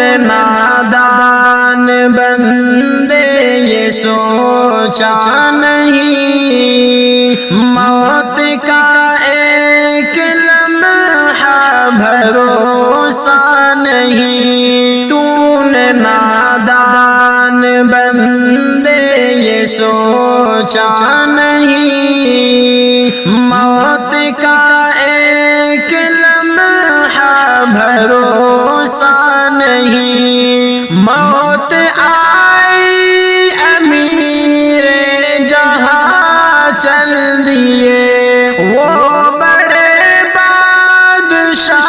نے نادان بندے یہ سوچا نہیں، موت کا ایک لمحہ بھروسہ نہیں۔ تو نے نادان بندے یہ سوچا نہیں، موت کا ایک لمحہ بھروسہ نہیں۔ موت آئی امیر جہاں چل دیے، وہ بڑے بادشاہ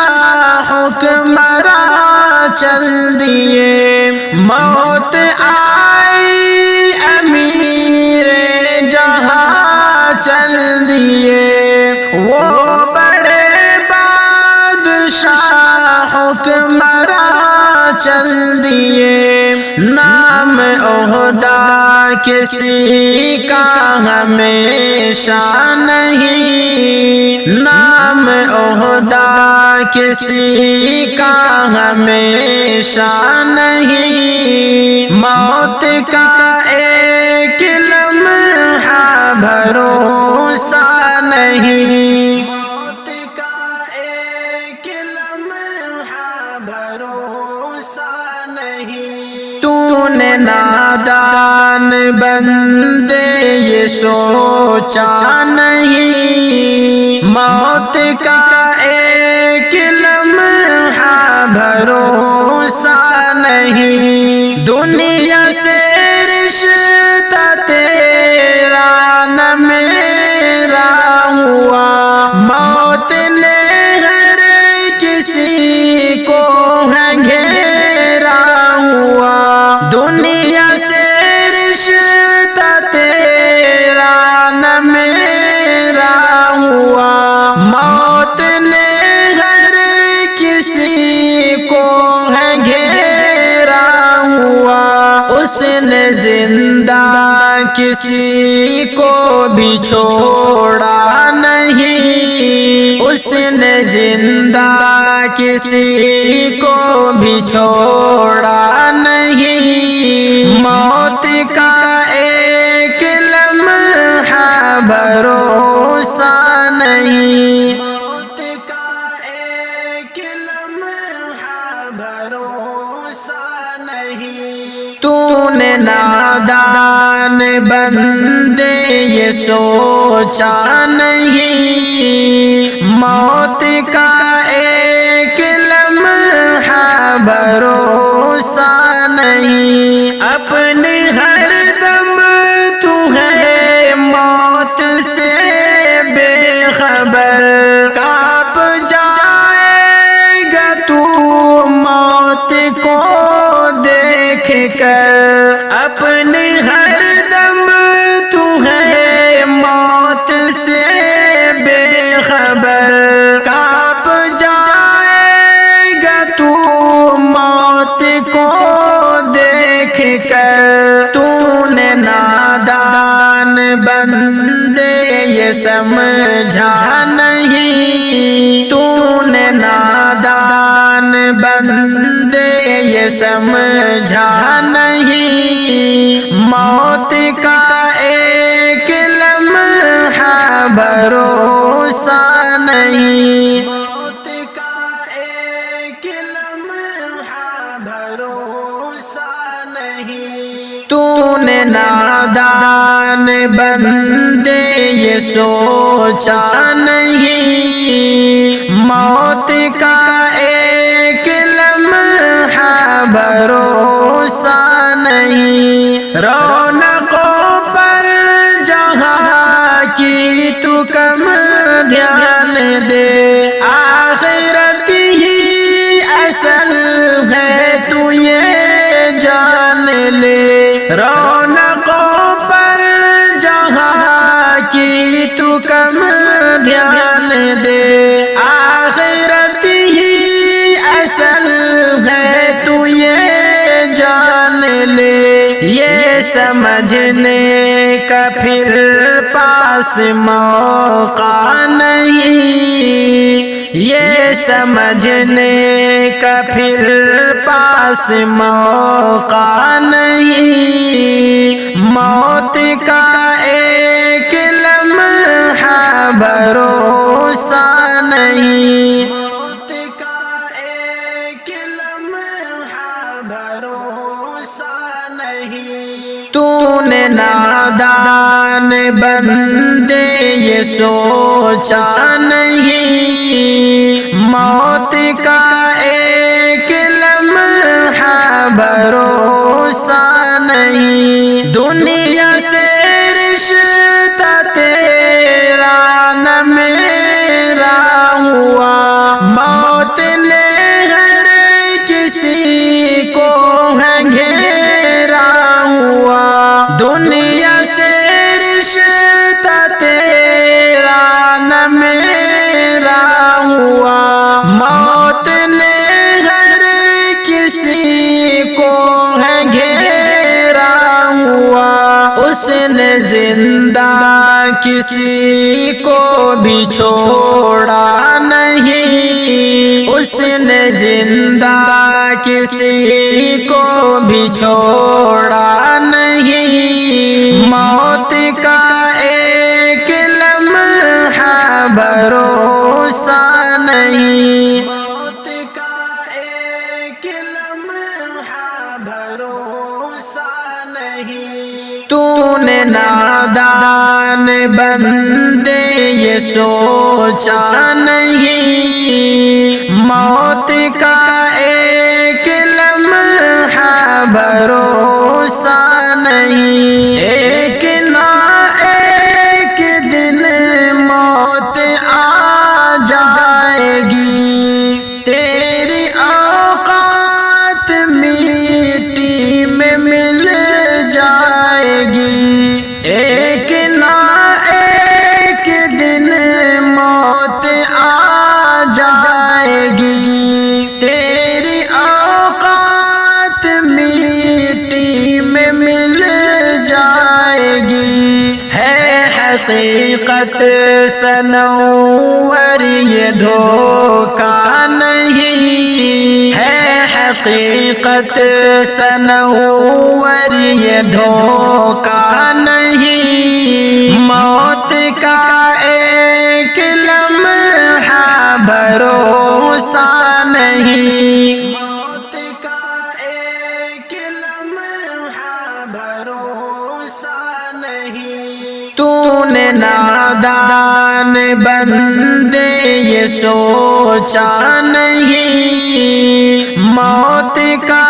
حکمراں چل دیے۔ موت آئی امیر جہاں چل دیے، وہ بڑے بادشاہ حکمراں چل دیے۔ نام عہدہ کسی کا ہمیشہ نہیں، نام عہدہ کسی کا ہمیشہ نہیں، موت کا ایک لمحہ بھروسہ نہیں، موت کا ایک لمحہ بھروسہ نہیں۔ تو نے نادان بندے یہ سوچا نہیں، موت کا ایک لمحہ بھروسہ نہیں۔ دنیا سے رشتہ تیرا نہ میرا ہوا، موت نے ہر کسی کو ہے گھیرا ہوا۔ دنیا سے رشتہ تیرا نہ میرا ہوا، موت نے ہر کسی کو ہے گھیرا ہوا۔ اس نے زندہ کسی کو بھی چھوڑا نہیں، اس نے زندہ کسی کو بھی چھوڑا نہیں، موت کا ایک لمحہ بھروسہ نہیں، موت کا ایک لمحہ بھروسہ نہیں۔ تو نے نادان بندے یہ سوچا نہیں، موت کا ایک لمحہ بھروسہ نہیں۔ اپنے ہر دم تو ہے موت سے بے خبر، کانپ جائے گا تو موت کو دیکھ کر۔ اپنے ہر دم تو ہے موت سے بے خبر، کانپ جائے گا تو موت کو دیکھ کر۔ تو نے نادان بندے یہ سمجھا نہیں، تو نے نادان بندے یہ سمجھا نہیں، موت کا ایک لمحہ بھروسہ نہیں، موت کا ایک لمحہ بھروسہ نہیں۔ تو نے نادان بندے یہ سوچا نہیں، موت کا ایک لمحہ بھروسہ نہیں۔ رونقوں پر جہاں کی تو کم دھیان دے، آخرت ہی اصل ہے تو یہ جان لے۔ رونقوں پر جہاں کی تو کم دھیان دے، آخرت ہی اصل ہے تو یہ جان لے۔ یہ سمجھنے کا پھر پاس موقع نہیں، یہ سمجھنے کا پھر پاس موقع نہیں، موت کا ایک لمحہ بھروسہ نہیں، موت کا ایک لمحہ بھروسہ نہیں۔ تو نے نادان بندے یہ سوچا نہیں، موت کا ایک لمحہ بھروسہ نہیں۔ دنیا سے رشتہ تیرا نہ میرا ہوا، موت نے ہر کسی کو ہے گھیرا ہوا۔ دنیا سے رشتہ تیرا نہ میرا ہوا، موت نے ہر کسی کو ہے گھیرا ہوا۔ اس نے زندہ کسی کو بھی چھوڑا نہیں، اس نے زندہ کسی کو بھی چھوڑا نہیں، موت کا ایک لمحہ بھروسہ نہیں، موت کا ایک لمحہ بھروسہ نہیں۔ تو نے نادان بندے یہ سوچا نہیں، موت کا ایک لمحہ بھروسہ نہیں۔ ایک نہ ایک دن موت آ جائے گی، تیری اوقات مٹی میں مل جائے گی۔ ایک نہ ایک دن موت آ جائے گی، تیری اوقات مٹی میں مل جائے گی۔ ہے حقیقت صنور یہ دھوکہ نہیں، ہے حقیقت صنور یہ دھوکہ نہیں، موت کا ایک لمحہ بھروسہ نہیں، موت کا ایک لمحہ بھروسہ نہیں۔ تو نے نادان بندے یہ سوچا نہیں، موت کا